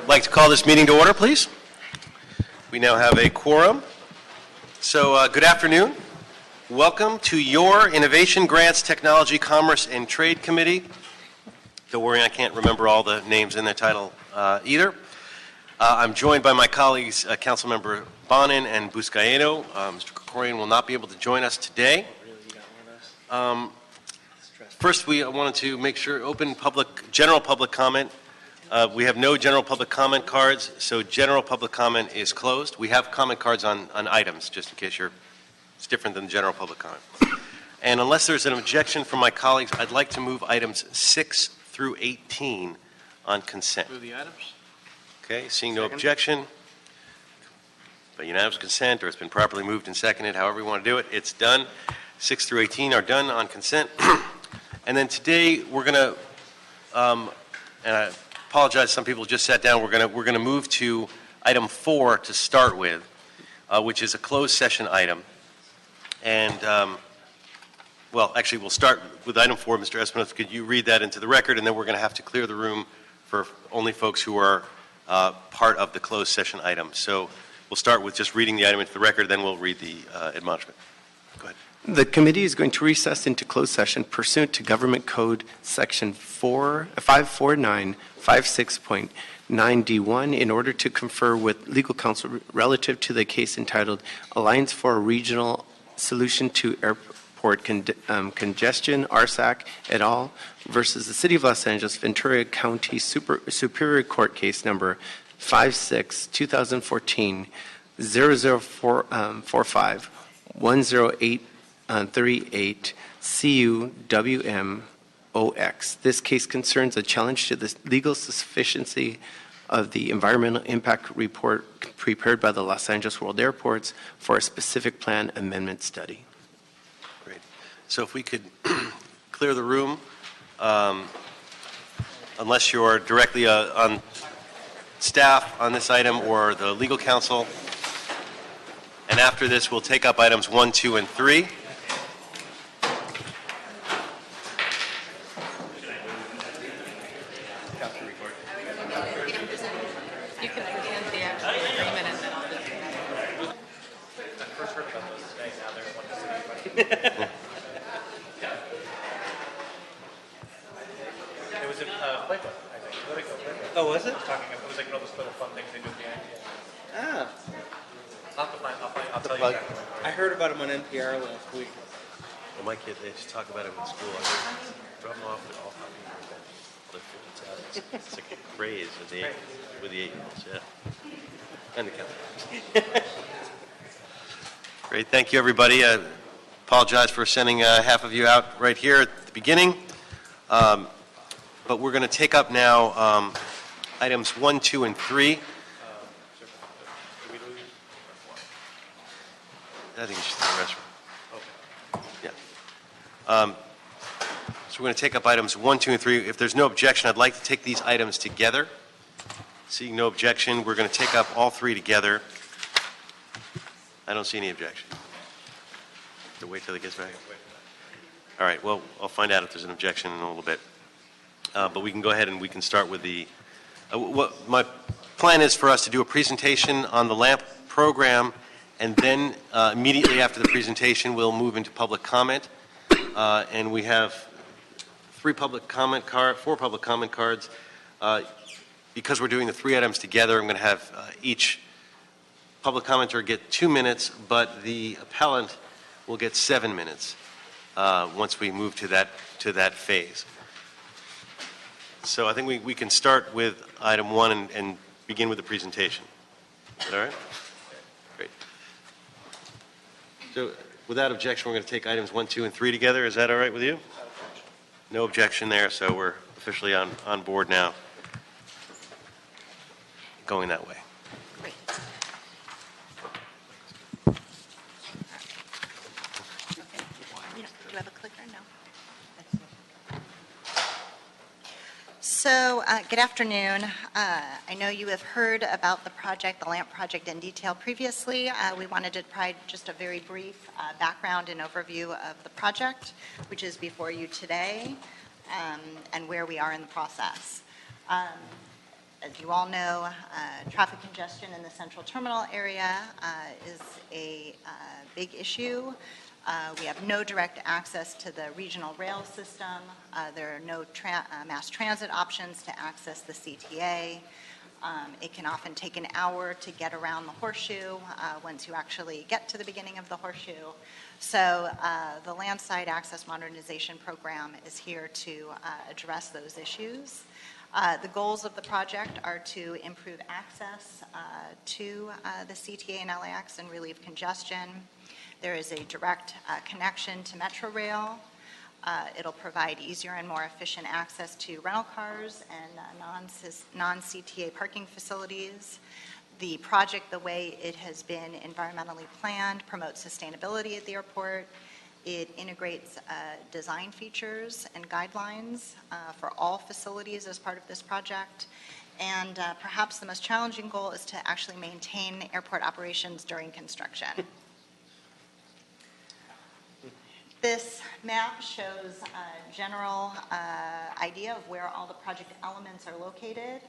I'd like to call this meeting to order, please. We now have a quorum. So good afternoon. Welcome to your Innovation Grants, Technology, Commerce, and Trade Committee. Don't worry, I can't remember all the names in the title either. I'm joined by my colleagues, Councilmember Bonin and Buscaino. Mr. Krikorian will not be able to join us today. First, we wanted to make sure open general public comment. We have no general public comment cards, so general public comment is closed. We have comment cards on items, just in case it's different than general public comment. And unless there's an objection from my colleagues, I'd like to move items 6 through 18 on consent. Move the items. Okay, seeing no objection, by unanimous consent, or it's been properly moved and seconded, however you want to do it, it's done. 6 through 18 are done on consent. And then today we're going to, and I apologize, some people just sat down. We're going to move to item 4 to start with, which is a closed session item. And well, actually, we'll start with item 4. Mr. Espinosa, could you read that into the record? And then we're going to have to clear the room for only folks who are part of the closed session item. So we'll start with just reading the item into the record, then we'll read the admonishment. Go ahead. The committee is going to recess into closed session pursuant to Government Code Section 54956.9D1 in order to confer with legal counsel relative to the case entitled Alliance for a Regional Solution to Airport Congestion, RSAC et al. Versus the City of Los Angeles, Ventura County Superior Court Case Number 56-2014 0045 10838 CUWMOX. This case concerns a challenge to the legal sufficiency of the environmental impact report prepared by the Los Angeles World Airports for a specific plan amendment study. Great. So if we could clear the room, unless you're directly on staff on this item or the legal counsel. And after this, we'll take up items 1, 2, and 3. You can hand the actual agreement and then I'll just... I first heard about those today. Now there's one to see. It was in Playbook, I think. Playbook. Oh, was it? It was like one of those little fun things they do at the end. Ah. I'll tell you exactly. I heard about him on NPR last week. Well, my kid, they just talk about it in school. I drop them off at all their foods. It's like a craze with the 8-year-olds, yeah. And the council. Great, thank you, everybody. I apologize for sending half of you out right here at the beginning. But we're going to take up now items 1, 2, and 3. I think it's just in the restroom. Okay. Yeah. So we're going to take up items 1, 2, and 3. If there's no objection, I'd like to take these items together. Seeing no objection, we're going to take up all 3 together. I don't see any objection. So wait till it gets back. All right. Well, I'll find out if there's an objection in a little bit. But we can go ahead and we can start with the. What my plan is for us to do a presentation on the LAMP program. And then immediately after the presentation, we'll move into public comment. And we have 4 public comment cards. Because we're doing the 3 items together, I'm going to have each public commenter get 2 minutes, but the appellant will get 7 minutes once we move to that phase. So I think we can start with item 1 and begin with the presentation. Is that all right? So without objection, we're going to take items 1, 2, and 3 together. Is that all right with you? No objection there, so we're officially on board now. Going that way. Great. Okay. Do you have a clicker? No. So, good afternoon. I know you have heard about the project, the LAMP project in detail previously. We wanted to provide just a very brief background and overview of the project, which is before you today, and where we are in the process. as you all know, traffic congestion in the central terminal area is a big issue. We have no direct access to the regional rail system. There are no mass transit options to access the CTA. It can often take an hour to get around the horseshoe once you actually get to the beginning of the horseshoe. So the Landside Access Modernization Program is here to address those issues. The goals of the project are to improve access to the CTA and LAX and relieve congestion. There is a direct connection to Metro Rail. It'll provide easier and more efficient access to rental cars and non-CTA parking facilities. The project, the way it has been environmentally planned, promotes sustainability at the airport. It integrates design features and guidelines for all facilities as part of this project. And perhaps the most challenging goal is to actually maintain airport operations during construction. This map shows a general idea of where all the project elements are located.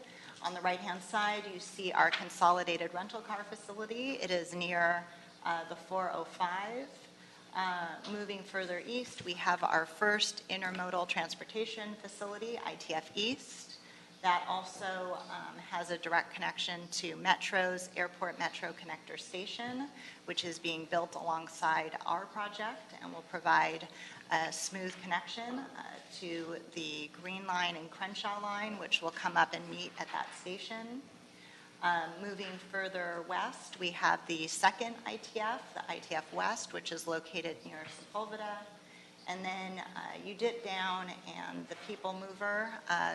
On the right-hand side, you see our consolidated rental car facility. It is near the 405. Moving further east, we have our first intermodal transportation facility, ITF East. That also has a direct connection to Metro's Airport Metro Connector Station, which is being built alongside our project and will provide a smooth connection to the Green Line and Crenshaw Line, which will come up and meet at that station. Moving further west, we have the second ITF, the ITF West, which is located near Sepulveda. And then you dip down and the People Mover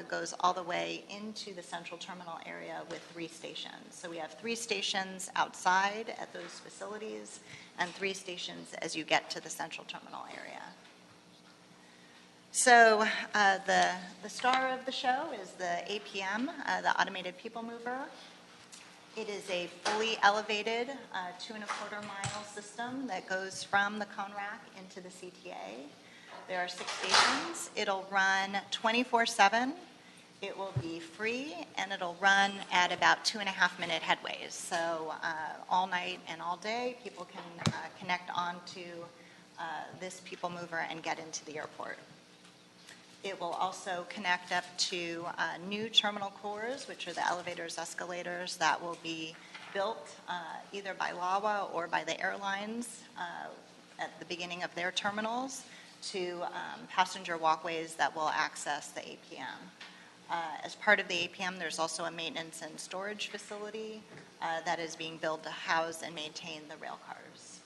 goes all the way into the central terminal area with 3 stations. So we have 3 stations outside at those facilities and 3 stations as you get to the central terminal area. So the star of the show is the APM, the Automated People Mover. It is a fully elevated 2.25-mile system that goes from the cone rack into the CTA. There are 6 stations. It'll run 24/7. It will be free, and it'll run at about 2.5-minute headways. So all night and all day, people can connect onto this People Mover and get into the airport. It will also connect up to new terminal cores, which are the elevators, escalators that will be built either by LAWA or by the airlines at the beginning of their terminals to passenger walkways that will access the APM. As part of the APM, there's also a maintenance and storage facility that is being built to house and maintain the rail cars.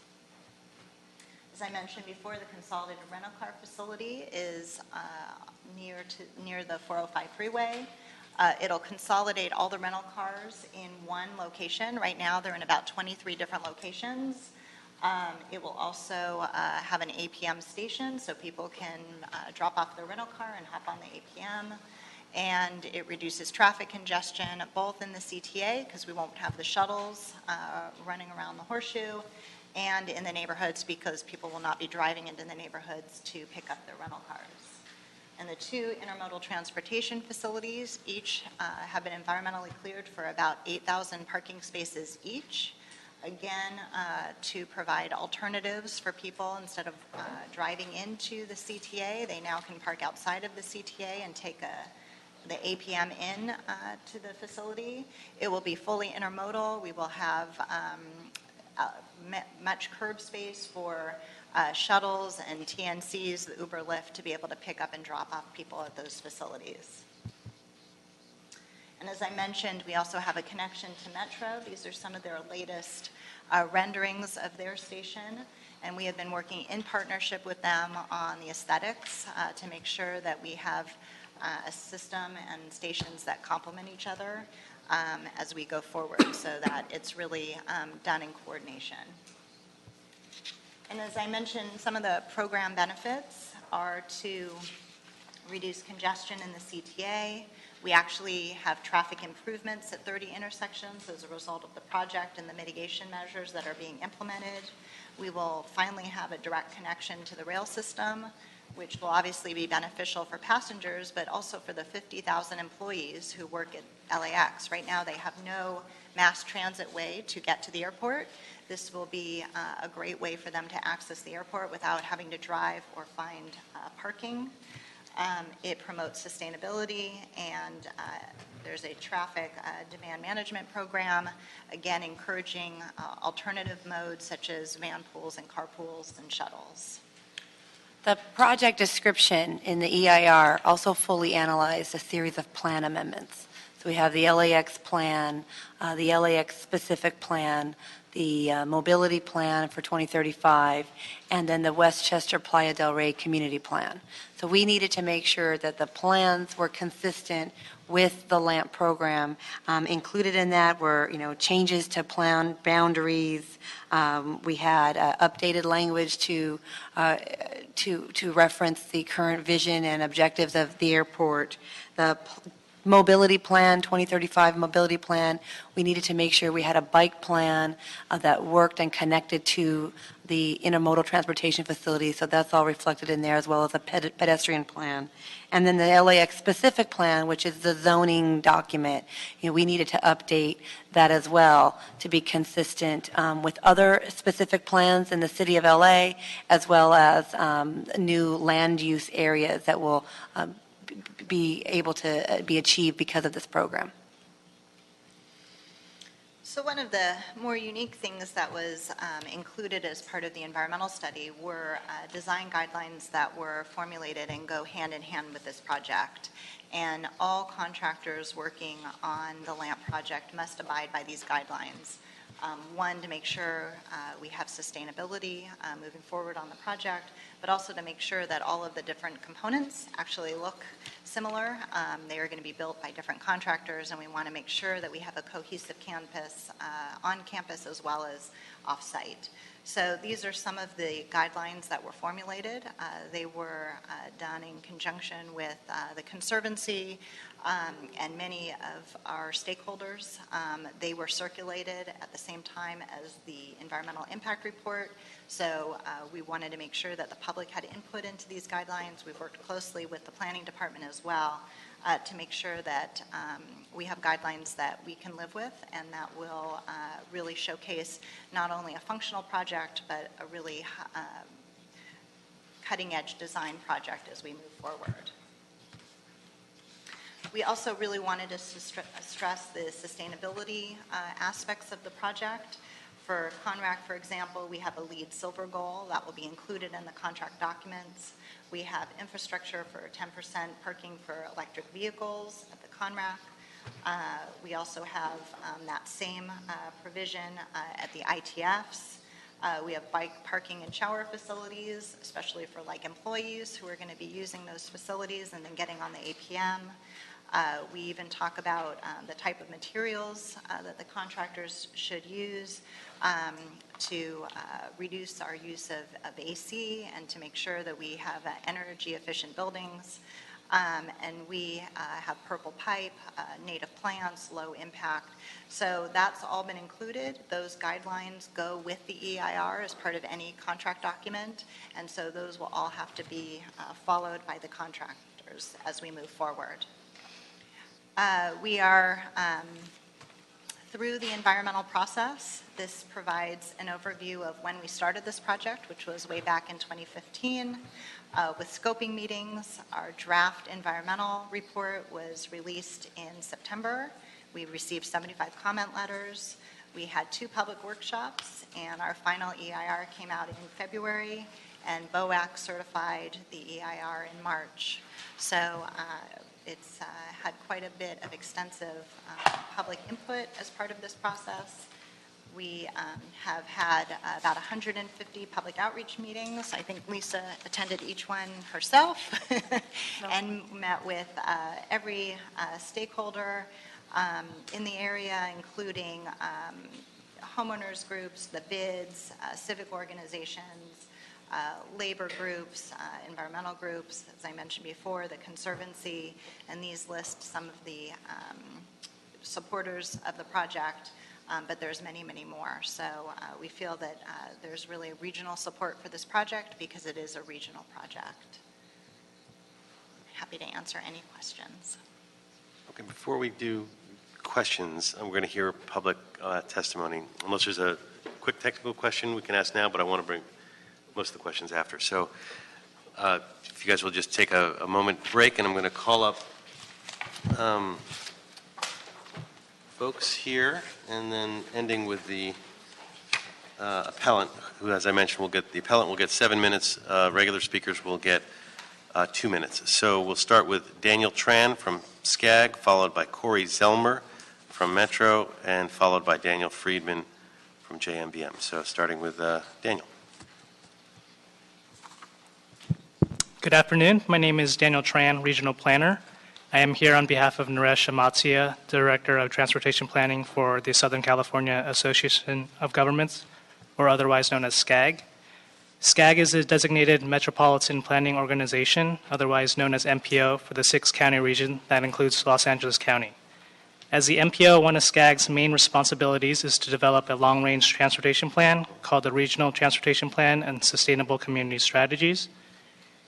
As I mentioned before, the consolidated rental car facility is near the 405 freeway. It'll consolidate all the rental cars in one location. Right now, they're in about 23 different locations. It will also have an APM station so people can drop off their rental car and hop on the APM. And it reduces traffic congestion both in the CTA, because we won't have the shuttles running around the horseshoe, and in the neighborhoods because people will not be driving into the neighborhoods to pick up their rental cars. And the 2 intermodal transportation facilities each have been environmentally cleared for about 8,000 parking spaces each. Again, to provide alternatives for people instead of driving into the CTA, they now can park outside of the CTA and take the APM in to the facility. It will be fully intermodal. We will have much curb space for shuttles and TNCs, the Uber Lyft, to be able to pick up and drop off people at those facilities. And as I mentioned, we also have a connection to Metro. These are some of their latest renderings of their station, and we have been working in partnership with them on the aesthetics to make sure that we have a system and stations that complement each other as we go forward, so that it's really done in coordination. And as I mentioned, some of the program benefits are to reduce congestion in the CTA. We actually have traffic improvements at 30 intersections as a result of the project and the mitigation measures that are being implemented. We will finally have a direct connection to the rail system. which will obviously be beneficial for passengers, but also for the 50,000 employees who work at LAX. Right now, they have no mass transit way to get to the airport. This will be a great way for them to access the airport without having to drive or find parking. It promotes sustainability, and there's a traffic demand management program, again encouraging alternative modes such as van pools and carpools and shuttles. The project description in the EIR also fully analyzed a series of plan amendments. So we have the LAX plan, the LAX specific plan, the mobility plan for 2035, and then the Westchester Playa del Rey community plan. So we needed to make sure that the plans were consistent with the LAMP program. Included in that were, changes to plan boundaries. We had updated language to reference the current vision and objectives of the airport. The mobility plan, 2035 mobility plan, we needed to make sure we had a bike plan that worked and connected to the intermodal transportation facility, so that's all reflected in there, as well as a pedestrian plan. And then the LAX specific plan, which is the zoning document, we needed to update that as well to be consistent with other specific plans in the city of LA, as well as new land use areas that will be able to be achieved because of this program. So one of the more unique things that was included as part of the environmental study were design guidelines that were formulated and go hand in hand with this project. And all contractors working on the LAMP project must abide by these guidelines. One, to make sure we have sustainability moving forward on the project, but also to make sure that all of the different components actually look similar. They are going to be built by different contractors, and we want to make sure that we have a cohesive campus on campus as well as off-site. So these are some of the guidelines that were formulated. They were done in conjunction with the Conservancy and many of our stakeholders. They were circulated at the same time as the environmental impact report. So we wanted to make sure that the public had input into these guidelines. We've worked closely with the planning department as well to make sure that we have guidelines that we can live with and that will really showcase not only a functional project, but a really cutting-edge design project as we move forward. We also really wanted to stress the sustainability aspects of the project. For CONRAC, for example, we have a LEED Silver goal that will be included in the contract documents. We have infrastructure for 10% parking for electric vehicles at the CONRAC. We also have that same provision at the ITFs. We have bike parking and shower facilities, especially for employees who are going to be using those facilities and then getting on the APM. We even talk about the type of materials that the contractors should use to reduce our use of AC and to make sure that we have energy efficient buildings. And we have purple pipe, native plants, low impact. So that's all been included. Those guidelines go with the EIR as part of any contract document. And so those will all have to be followed by the contractors as we move forward. We are through the environmental process. This provides an overview of when we started this project, which was way back in 2015, with scoping meetings. Our draft environmental report was released in September. We received 75 comment letters. We had 2 public workshops, and our final EIR came out in February, and BOAC certified the EIR in March. So it's had quite a bit of extensive public input as part of this process. We have had about 150 public outreach meetings. I think Lisa attended each one herself and met with every stakeholder in the area, including homeowners groups, the bids, civic organizations, labor groups, environmental groups, as I mentioned before, the Conservancy, and these list some of the supporters of the project, but there's many, many more. So we feel that there's really regional support for this project because it is a regional project. happy to answer any questions. Okay, before we do questions, I'm going to hear public testimony. Unless there's a quick technical question we can ask now, but I want to bring most of the questions after. So if you guys will just take a moment break, and I'm going to call up folks here, and then ending with the appellant, who, as I mentioned, the appellant will get 7 minutes. Regular speakers will get 2 minutes. So we'll start with Daniel Tran from SCAG, followed by Corey Zellmer from Metro, and followed by Daniel Friedman from JMBM. So starting with Daniel. Good afternoon. My name is Daniel Tran, Regional Planner. I am here on behalf of Naresh Amatia, Director of Transportation Planning for the Southern California Association of Governments, or otherwise known as SCAG. SCAG is a designated metropolitan planning organization, otherwise known as MPO, for the 6-county region that includes Los Angeles County. As the MPO, one of SCAG's main responsibilities is to develop a long-range transportation plan called the Regional Transportation Plan and Sustainable Community Strategies.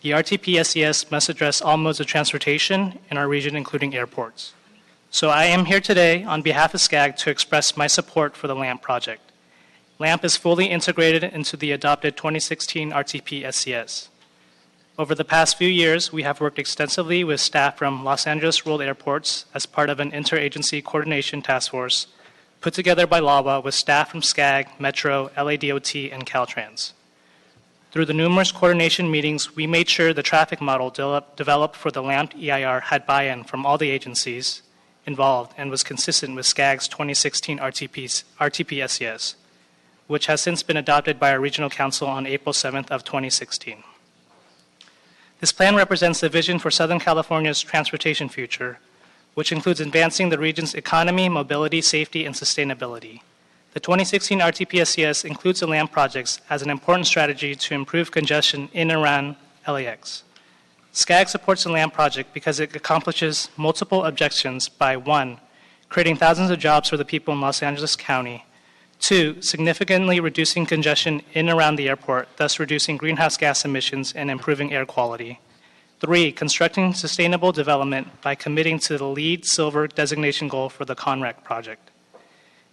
The RTP-SCS must address all modes of transportation in our region, including airports. So I am here today on behalf of SCAG to express my support for the LAMP project. LAMP is fully integrated into the adopted 2016 RTP-SCS. Over the past few years, we have worked extensively with staff from Los Angeles World Airports as part of an interagency coordination task force put together by LAWA with staff from SCAG, Metro, LADOT, and Caltrans. Through the numerous coordination meetings, we made sure the traffic model developed for the LAMP EIR had buy-in from all the agencies involved and was consistent with SCAG's 2016 RTP-SCS, which has since been adopted by our regional council on April 7th of 2016. This plan represents the vision for Southern California's transportation future, which includes advancing the region's economy, mobility, safety, and sustainability. The 2016 RTP-SCS includes the LAMP projects as an important strategy to improve congestion in and around LAX. SCAG supports the LAMP project because it accomplishes multiple objectives by 1, creating thousands of jobs for the people in Los Angeles County, 2, significantly reducing congestion in and around the airport, thus reducing greenhouse gas emissions and improving air quality, 3, constructing sustainable development by committing to the LEED Silver designation goal for the Conrec project.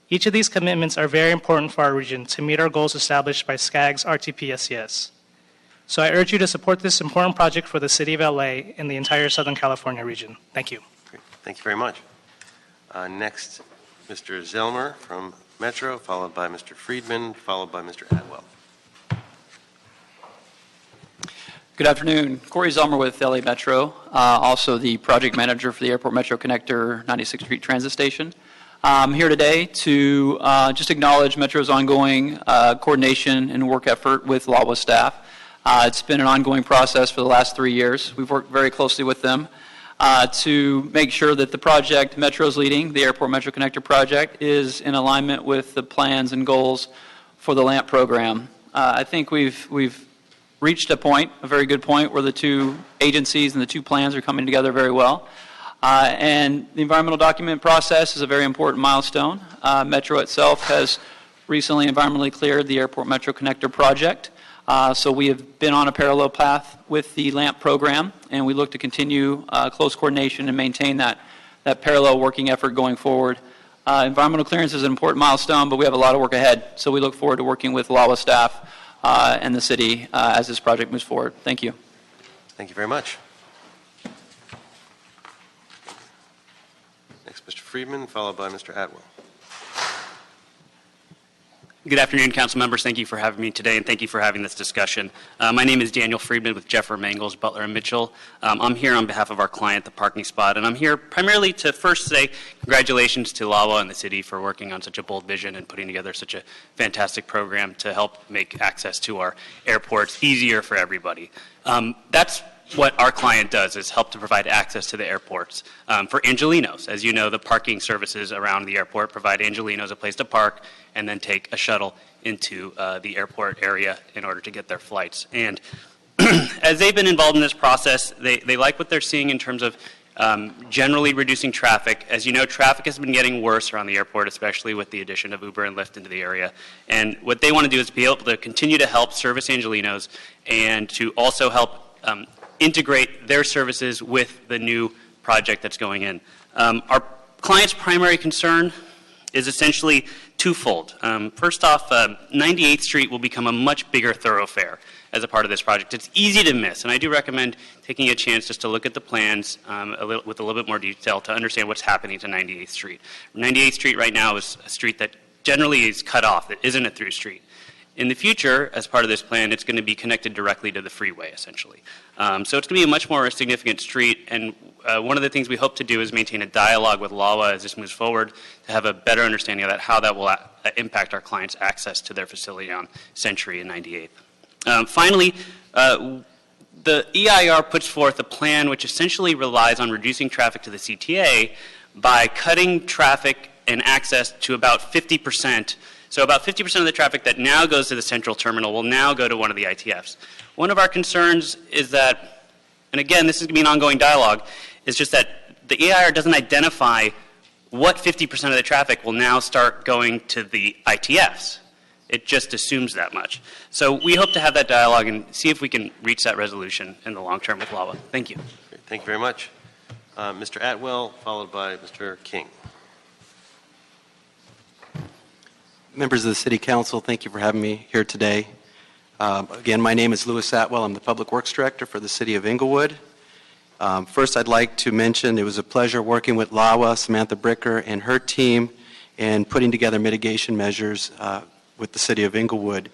Each of these commitments are very important for our region to meet our goals established by SCAG's RTP-SCS. So I urge you to support this important project for the City of LA and the entire Southern California region. Thank you. Great. Thank you very much. Next, Mr. Zellmer from Metro, followed by Mr. Friedman, followed by Mr. Atwell. Good afternoon. Corey Zellmer with LA Metro, also the project manager for the Airport Metro Connector 96th Street Transit Station. I'm here today to just acknowledge Metro's ongoing coordination and work effort with LAWA staff. It's been an ongoing process for the last 3 years. We've worked very closely with them to make sure that the project Metro's leading, the Airport Metro Connector project, is in alignment with the plans and goals for the LAMP program. I think we've reached a point, a very good point, where the two agencies and the two plans are coming together very well. And the environmental document process is a very important milestone. Metro itself has recently environmentally cleared the Airport Metro Connector project. So we have been on a parallel path with the LAMP program, and we look to continue close coordination and maintain that parallel working effort going forward. Environmental clearance is an important milestone, but we have a lot of work ahead. So we look forward to working with LAWA staff and the city as this project moves forward. Thank you. Thank you very much. Next, Mr. Friedman, followed by Mr. Atwell. Good afternoon, council members. Thank you for having me today, and thank you for having this discussion. My name is Daniel Friedman with Jeffer Mangels, Butler & Mitchell. I'm here on behalf of our client, The Parking Spot, and I'm here primarily to first say congratulations to LAWA and the city for working on such a bold vision and putting together such a fantastic program to help make access to our airports easier for everybody. That's what our client does, is help to provide access to the airports for Angelinos. As you know, the parking services around the airport provide Angelinos a place to park and then take a shuttle into the airport area in order to get their flights. And as they've been involved in this process, they like what they're seeing in terms of generally reducing traffic. As you know, traffic has been getting worse around the airport, especially with the addition of Uber and Lyft into the area. And what they want to do is be able to continue to help service Angelinos and to also help integrate their services with the new project that's going in. Our client's primary concern is essentially twofold. First off, 98th Street will become a much bigger thoroughfare as a part of this project. It's easy to miss, and I do recommend taking a chance just to look at the plans with a little bit more detail to understand what's happening to 98th Street. 98th Street right now is a street that generally is cut off. It isn't a through street. In the future, as part of this plan, it's going to be connected directly to the freeway, essentially. So it's going to be a much more significant street, and one of the things we hope to do is maintain a dialogue with LAWA as this moves forward to have a better understanding of that, how that will impact our clients' access to their facility on Century and 98th. Finally, the EIR puts forth a plan which essentially relies on reducing traffic to the CTA by cutting traffic and access to about 50%. So about 50% of the traffic that now goes to the central terminal will now go to one of the ITFs. One of our concerns is that, and again, this is going to be an ongoing dialogue, is just that the EIR doesn't identify what 50% of the traffic will now start going to the ITFs. It just assumes that much. So we hope to have that dialogue and see if we can reach that resolution in the long term with LAWA. Thank you. Great. Thank you very much. Mr. Atwell, followed by Mr. King. Members of the City Council, thank you for having me here today. Again, my name is Louis Atwell. I'm the Public Works Director for the City of Inglewood. First, I'd like to mention it was a pleasure working with LAWA, Samantha Bricker, and her team in putting together mitigation measures with the City of Inglewood.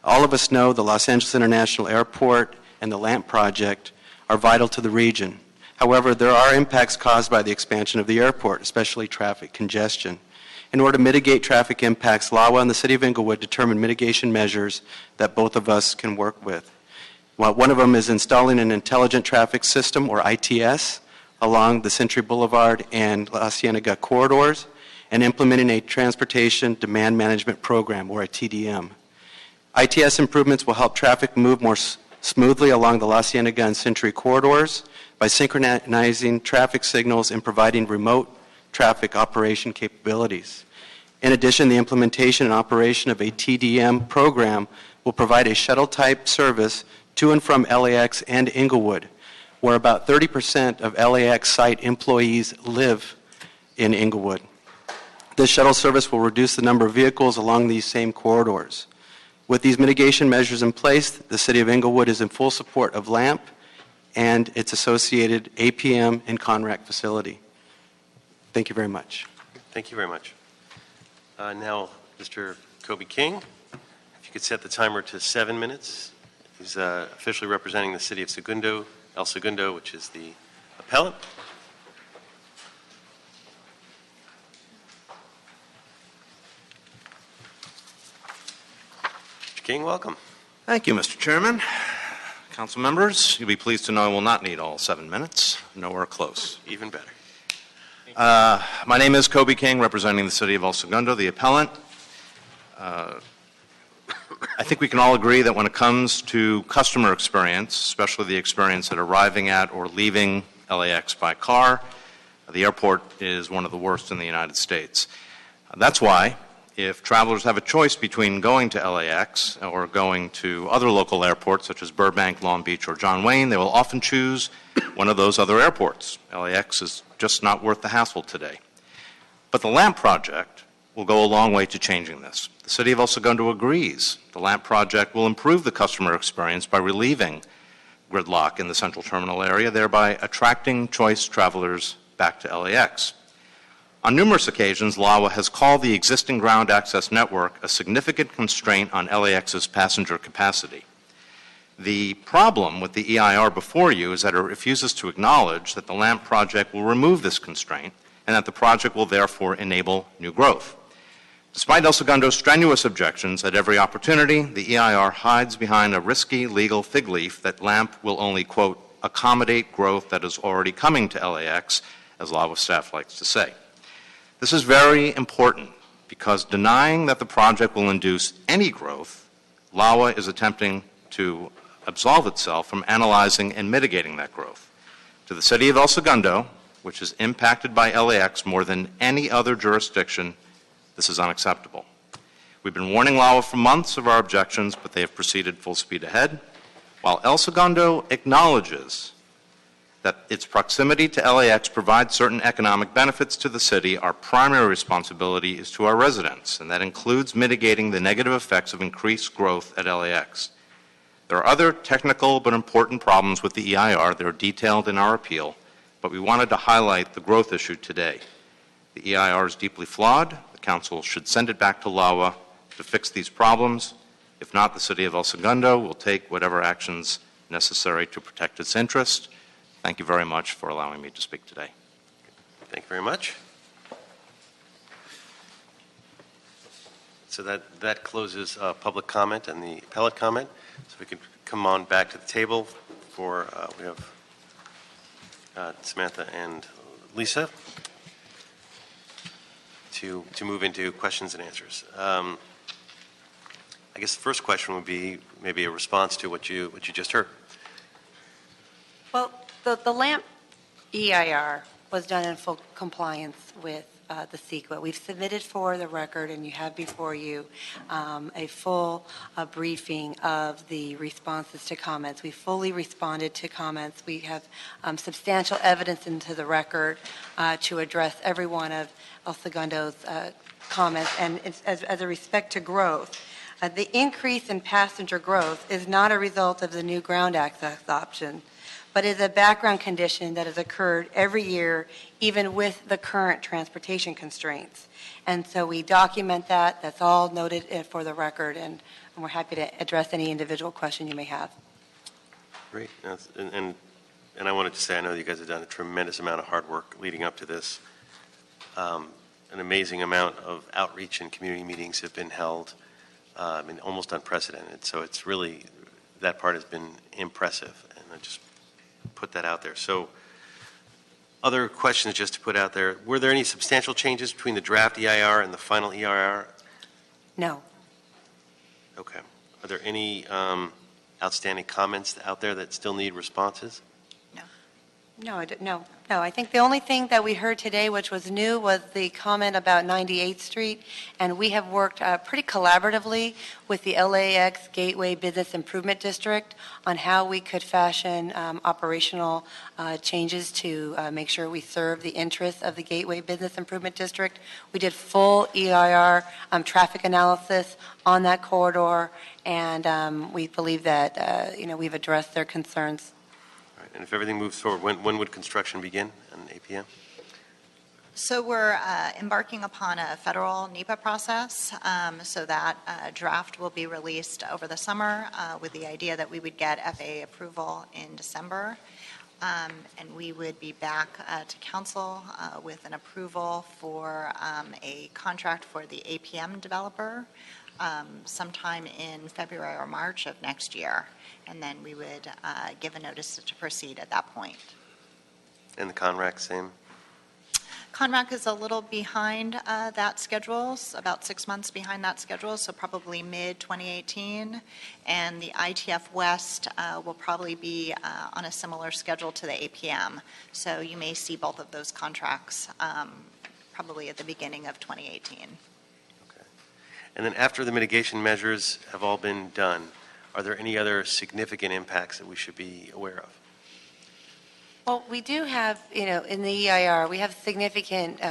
All of us know the Los Angeles International Airport and the LAMP project are vital to the region. However, there are impacts caused by the expansion of the airport, especially traffic congestion. In order to mitigate traffic impacts, LAWA and the City of Inglewood determined mitigation measures that both of us can work with. One of them is installing an intelligent traffic system, or ITS, along the Century Boulevard and La Cienega corridors, and implementing a transportation demand management program, or a TDM. ITS improvements will help traffic move more smoothly along the La Cienega and Century corridors by synchronizing traffic signals and providing remote traffic operation capabilities. In addition, the implementation and operation of a TDM program will provide a shuttle-type service to and from LAX and Inglewood, where about 30% of LAX site employees live in Inglewood. This shuttle service will reduce the number of vehicles along these same corridors. With these mitigation measures in place, the City of Inglewood is in full support of LAMP and its associated APM and CONRAC facility. Thank you very much. Thank you very much. Now, Mr. Kobe King, if you could set the timer to 7 minutes. He's officially representing the City of El Segundo, which is the appellant. Mr. King, welcome. Thank you, Mr. Chairman. Council members, you'll be pleased to know I will not need all 7 minutes. Nowhere close. Even better. My name is Kobe King, representing the City of El Segundo, the appellant. I think we can all agree that when it comes to customer experience, especially the experience at arriving at or leaving LAX by car, the airport is one of the worst in the United States. That's why, if travelers have a choice between going to LAX or going to other local airports such as Burbank, Long Beach, or John Wayne, they will often choose one of those other airports. LAX is just not worth the hassle today. But the LAMP project will go a long way to changing this. The City of El Segundo agrees the LAMP project will improve the customer experience by relieving gridlock in the central terminal area, thereby attracting choice travelers back to LAX. On numerous occasions, LAWA has called the existing ground access network a significant constraint on LAX's passenger capacity. The problem with the EIR before you is that it refuses to acknowledge that the LAMP project will remove this constraint and that the project will therefore enable new growth. Despite El Segundo's strenuous objections at every opportunity, the EIR hides behind a risky legal fig leaf that LAMP will only, quote, accommodate growth that is already coming to LAX, as LAWA staff likes to say. This is very important because denying that the project will induce any growth, LAWA is attempting to absolve itself from analyzing and mitigating that growth. To the City of El Segundo, which is impacted by LAX more than any other jurisdiction, this is unacceptable. We've been warning LAWA for months of our objections, but they have proceeded full speed ahead. While El Segundo acknowledges that its proximity to LAX provides certain economic benefits to the city, our primary responsibility is to our residents, and that includes mitigating the negative effects of increased growth at LAX. There are other technical but important problems with the EIR that are detailed in our appeal, but we wanted to highlight the growth issue today. The EIR is deeply flawed. The Council should send it back to LAWA to fix these problems. If not, the City of El Segundo will take whatever actions necessary to protect its interest. Thank you very much for allowing me to speak today. Thank you very much. So that closes public comment and the appellate comment. So we can come on back to the table for, we have Samantha and Lisa to move into questions and answers. I guess the first question would be maybe a response to what you just heard. Well, the LAMP EIR was done in full compliance with the CEQA. We've submitted for the record, and you have before you a full briefing of the responses to comments. We fully responded to comments. We have substantial evidence into the record to address every one of El Segundo's comments. And as a respect to growth, the increase in passenger growth is not a result of the new ground access option, but is a background condition that has occurred every year, even with the current transportation constraints. And so we document that. That's all noted for the record, and we're happy to address any individual question you may have. Great. And I wanted to say, I know you guys have done a tremendous amount of hard work leading up to this. An amazing amount of outreach and community meetings have been held, and almost unprecedented. So it's really, that part has been impressive, and I just put that out there. So other questions just to put out there. Were there any substantial changes between the draft EIR and the final EIR? No. Okay. Are there any outstanding comments out there that still need responses? No. I think the only thing that we heard today, which was new, was the comment about 98th Street, and we have worked pretty collaboratively with the LAX Gateway Business Improvement District on how we could fashion operational changes to make sure we serve the interests of the Gateway Business Improvement District. We did full EIR traffic analysis on that corridor, and we believe that we've addressed their concerns. And if everything moves forward, when would construction begin on APM? So we're embarking upon a federal NEPA process, so that draft will be released over the summer with the idea that we would get FAA approval in December. And we would be back to council with an approval for a contract for the APM developer sometime in February or March of next year. And then we would give a notice to proceed at that point. And the CONRAC, same? CONRAC is a little behind that schedule, about 6 months behind that schedule, so probably mid-2018. And the ITF West will probably be on a similar schedule to the APM. So you may see both of those contracts probably at the beginning of 2018. Okay. And then after the mitigation measures have all been done, are there any other significant impacts that we should be aware of? Well, we do have, in the EIR, we have significant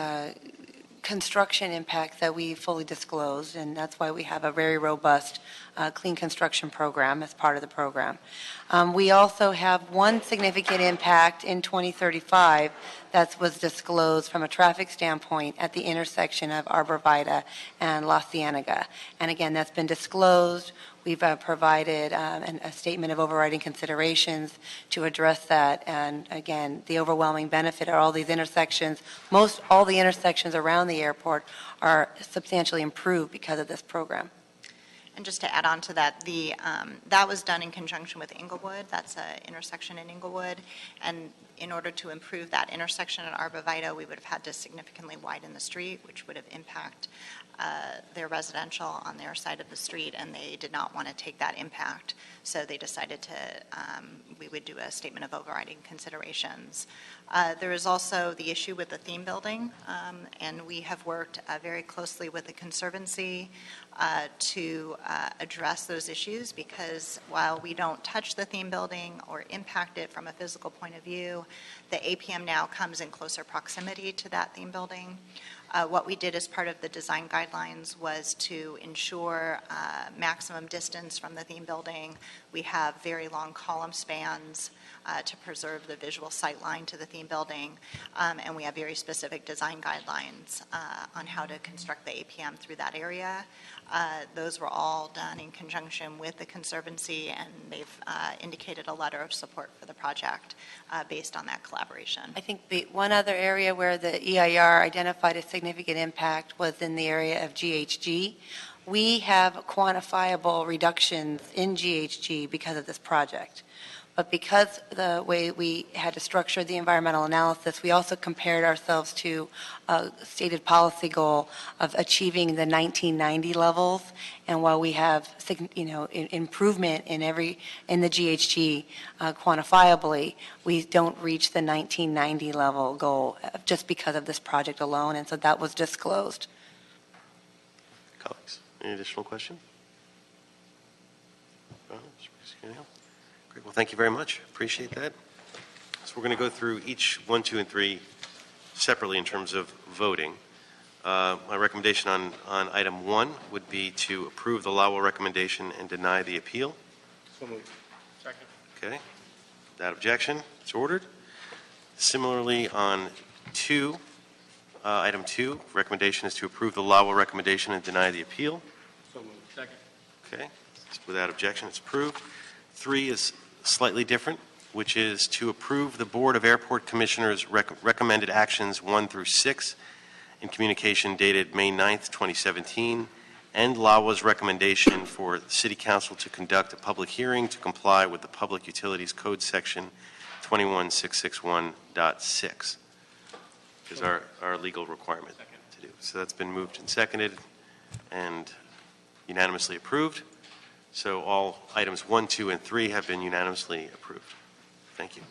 construction impacts that we fully disclosed, and that's why we have a very robust clean construction program as part of the program. We also have one significant impact in 2035 that was disclosed from a traffic standpoint at the intersection of Arbor Vitae and La Cienega. And again, that's been disclosed. We've provided a statement of overriding considerations to address that. And again, the overwhelming benefit are all these intersections. All the intersections around the airport are substantially improved because of this program. And just to add on to that, that was done in conjunction with Inglewood. That's an intersection in Inglewood. And in order to improve that intersection at Arbor Vitae, we would have had to significantly widen the street, which would have impacted their residential on their side of the street, and they did not want to take that impact. So they decided we would do a statement of overriding considerations. There is also the issue with the theme building, and we have worked very closely with the Conservancy to address those issues, because while we don't touch the theme building or impact it from a physical point of view, The APM now comes in closer proximity to that theme building. What we did as part of the design guidelines was to ensure maximum distance from the theme building. We have very long column spans to preserve the visual sight line to the theme building, and we have very specific design guidelines on how to construct the APM through that area. Those were all done in conjunction with the Conservancy, and they've indicated a letter of support for the project based on that collaboration. I think the one other area where the EIR identified a significant impact was in the area of GHG. We have quantifiable reductions in GHG because of this project. But because the way we had to structure the environmental analysis, we also compared ourselves to a stated policy goal of achieving the 1990 levels. And while we have, improvement in the GHG quantifiably, we don't reach the 1990 level goal just because of this project alone. And so that was disclosed. Colleagues, any additional questions? Great. Well, thank you very much. Appreciate that. So we're going to go through each 1, 2, and 3 separately in terms of voting. My recommendation on item 1 would be to approve the Lowell recommendation and deny the appeal. So moved. Second. Okay. Without objection, it's ordered. Similarly, on item 2, recommendation is to approve the Lowell recommendation and deny the appeal. So moved. Second. Okay. Without objection, it's approved. 3 is slightly different, which is to approve the Board of Airport Commissioners' recommended actions 1 through 6 in communication dated May 9th, 2017, and LAWA's recommendation for the City Council to conduct a public hearing to comply with the Public Utilities Code Section 21661.6 is our legal requirement to do. So that's been moved and seconded and unanimously approved. So all items 1, 2, and 3 have been unanimously approved. Thank you.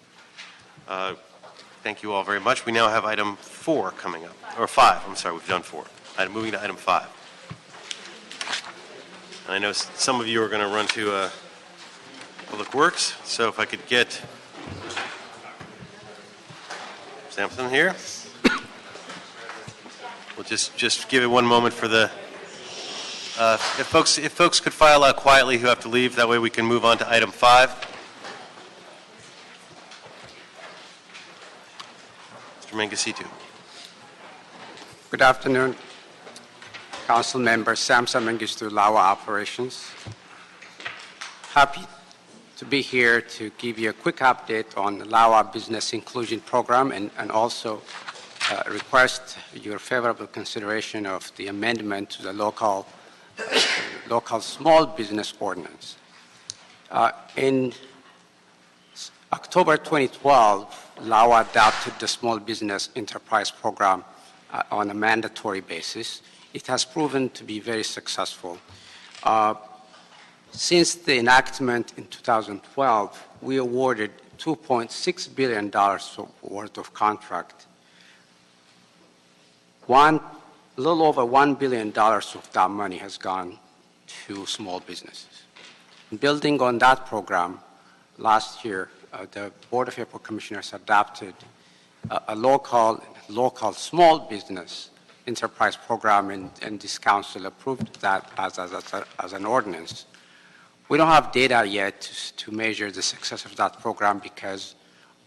Thank you all very much. We now have item 4 coming up, or 5. I'm sorry, we've done 4. Moving to item 5. I know some of you are going to run to Public Works, so if I could get Sampson here. We'll just give it one moment for the. If folks could file out quietly who have to leave, that way we can move on to item 5. Mr. Mangasitu. Good afternoon, Council Member Samson Mengistu, Lawa Operations. Happy to be here to give you a quick update on the Lawa Business Inclusion Program and also request your favorable consideration of the amendment to the local small business ordinance. In October 2012, LAWA adopted the Small Business Enterprise Program on a mandatory basis. It has proven to be very successful. Since the enactment in 2012, we awarded $2.6 billion worth of contract. A little over $1 billion of that money has gone to small businesses. Building on that program, last year, the Board of Airport Commissioners adopted a local small business enterprise program, and this council approved that as an ordinance. We don't have data yet to measure the success of that program because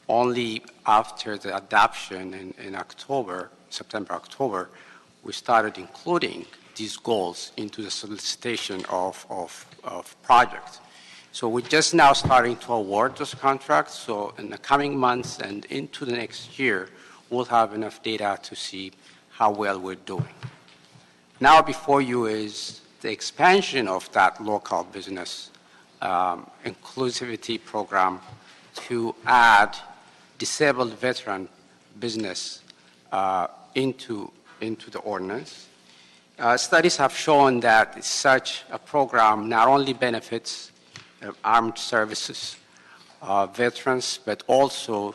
only after the adoption in September, October, we started including these goals into the solicitation of projects. So we're just now starting to award those contracts. So in the coming months and into the next year, we'll have enough data to see how well we're doing. Now before you is the expansion of that local business inclusivity program to add disabled veteran business into the ordinance. Studies have shown that such a program not only benefits armed services veterans, but also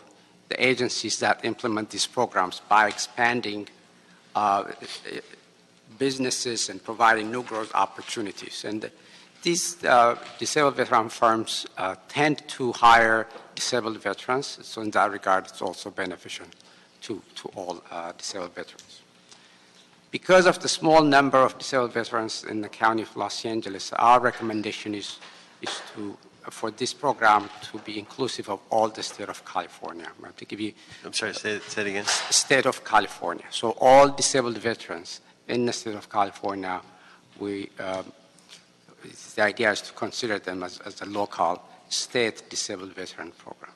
the agencies that implement these programs by expanding businesses and providing new growth opportunities. And These disabled veteran firms tend to hire disabled veterans, so in that regard, it's also beneficial to all disabled veterans. Because of the small number of disabled veterans in the County of Los Angeles, our recommendation is for this program to be inclusive of all the state of California. I have to give you. I'm sorry, say it again. State of California. So all disabled veterans in the state of California, the idea is to consider them as a local state disabled veteran program.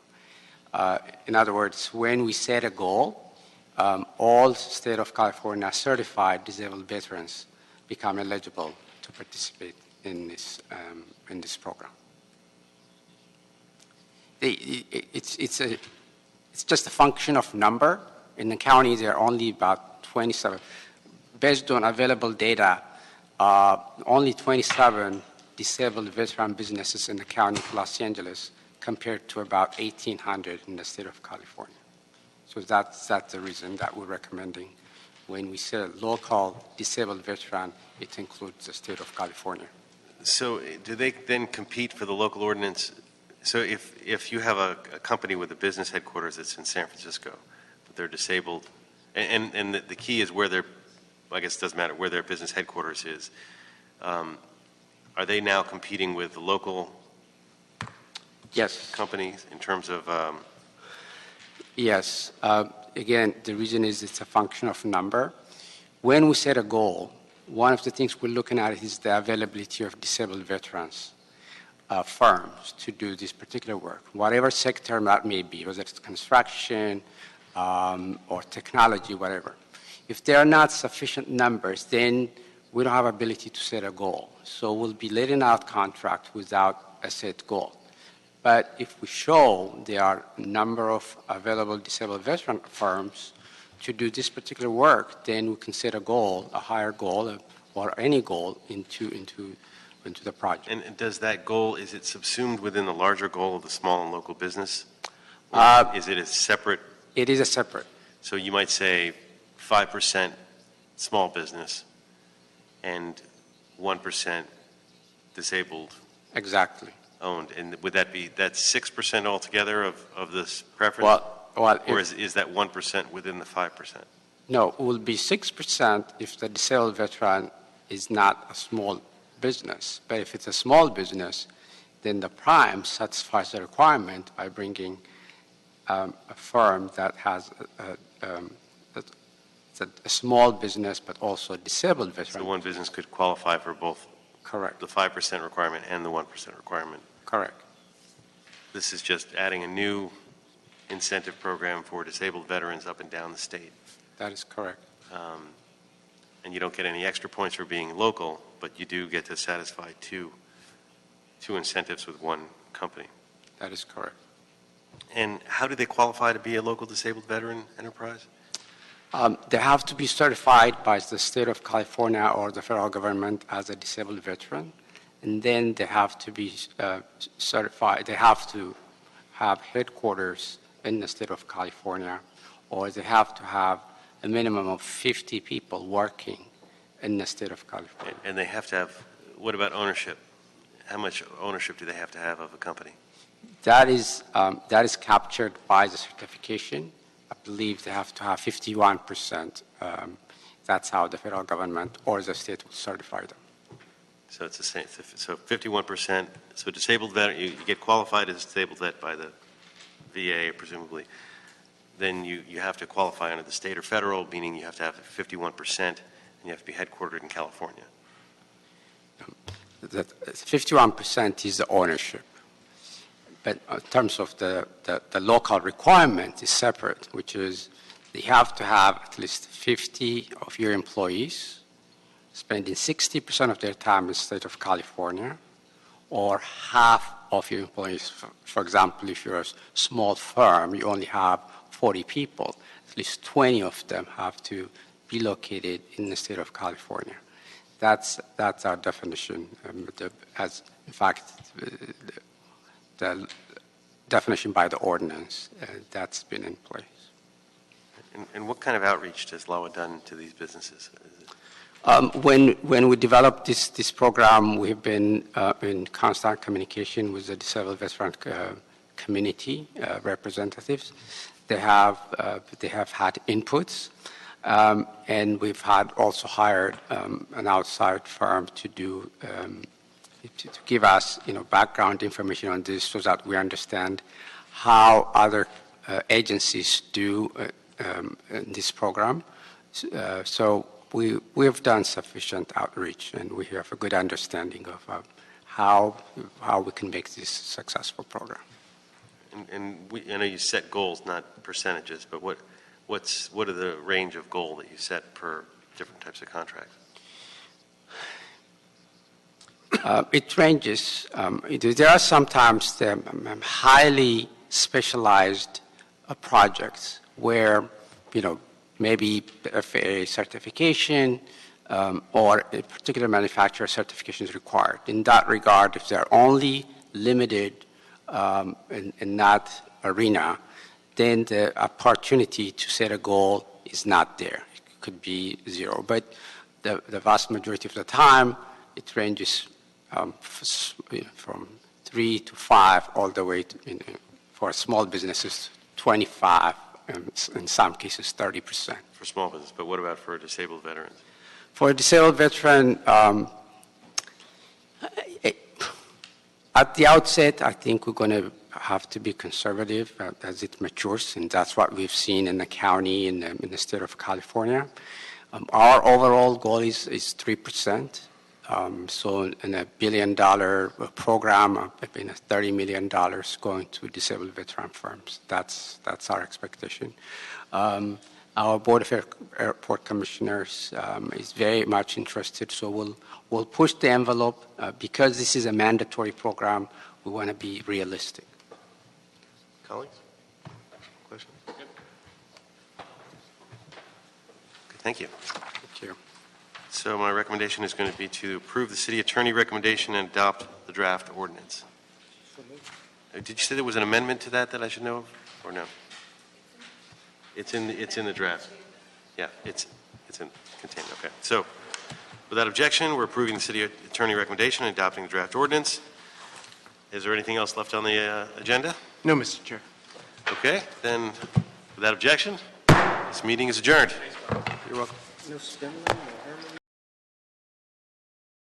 In other words, when we set a goal, all state of California certified disabled veterans become eligible to participate in this program. It's just a function of number. In the county, there are only about 27. Based on available data, only 27 disabled veteran businesses in the county of Los Angeles compared to about 1,800 in the state of California. So that's the reason that we're recommending when we say local disabled veteran, it includes the state of California. So do they then compete for the local ordinance? So if you have a company with a business headquarters that's in San Francisco, but they're disabled, and the key is where their, I guess it doesn't matter where their business headquarters is, are they now competing with the local Yes. companies in terms of... Yes. Again, the reason is it's a function of number. When we set a goal, one of the things we're looking at is the availability of disabled veterans firms to do this particular work, whatever sector that may be, whether it's construction or technology, whatever. If there are not sufficient numbers, then we don't have ability to set a goal. So we'll be letting out contract without a set goal. But if we show there are a number of available disabled veteran firms to do this particular work, then we can set a goal, a higher goal, or any goal into the project. And does that goal, is it subsumed within the larger goal of the small and local business? Or is it a separate? It is a separate. So you might say 5% small business and 1% disabled Exactly. owned. And would that be, that's 6% altogether of this preference? Or is that 1% within the 5%? No, it will be 6% if the disabled veteran is not a small business. But if it's a small business, then the prime satisfies the requirement by bringing a firm that has a small business but also a disabled veteran. So one business could qualify for both Correct. the 5% requirement and the 1% requirement. Correct. This is just adding a new incentive program for disabled veterans up and down the state. That is correct. And you don't get any extra points for being local, but you do get to satisfy two incentives with one company. That is correct. And how do they qualify to be a local disabled veteran enterprise? They have to be certified by the state of California or the federal government as a disabled veteran. And then they have to be certified. They have to have headquarters in the state of California, or they have to have a minimum of 50 people working in the state of California. And they have to have, what about ownership? How much ownership do they have to have of a company? That is captured by the certification. I believe they have to have 51%. That's how the federal government or the state will certify them. So it's the same. So 51%. So disabled veteran, you get qualified as a disabled vet by the VA, presumably. Then you have to qualify under the state or federal, meaning you have to have 51%, and you have to be headquartered in California. That 51% is the ownership. But in terms of the local requirement is separate, which is they have to have at least 50 of your employees spending 60% of their time in the state of California, or half of your employees. For example, if you're a small firm, you only have 40 people, at least 20 of them have to be located in the state of California. That's our definition. In fact, the definition by the ordinance that's been in place. And what kind of outreach does LAWA done to these businesses? When we developed this program, we've been in constant communication with the disabled veteran community representatives. They have had inputs, and we've had also hired an outside firm to do to give us background information on this so that we understand how other agencies do in this program. So we have done sufficient outreach, and we have a good understanding of how we can make this a successful program. And I know you set goals, not percentages, but what are the range of goal that you set per different types of contracts? It ranges. There are sometimes highly specialized projects where, maybe FAA certification or a particular manufacturer certification is required. In that regard, if they're only limited in that arena, then the opportunity to set a goal is not there. It could be zero. But the vast majority of the time, it ranges from 3 to 5 all the way to, for small businesses, 25, in some cases 30%. For small business, but what about for disabled veterans? For a disabled veteran, at the outset, I think we're going to have to be conservative as it matures, and that's what we've seen in the county and in the state of California. Our overall goal is 3%. So in $1 billion program, $30 million going to disabled veteran firms. That's our expectation. Our Board of Airport Commissioners is very much interested, so we'll push the envelope. Because this is a mandatory program, we want to be realistic. Colleagues? Questions? Okay, thank you. Thank you. So my recommendation is going to be to approve the city attorney recommendation and adopt the draft ordinance. Did you say there was an amendment to that I should know of, or no? It's in the draft. Yeah, it's contained. Okay. So without objection, we're approving the city attorney recommendation and adopting the draft ordinance. Is there anything else left on the agenda? No, Mr. Chair. Okay. Then without objection, this meeting is adjourned. You're welcome. No,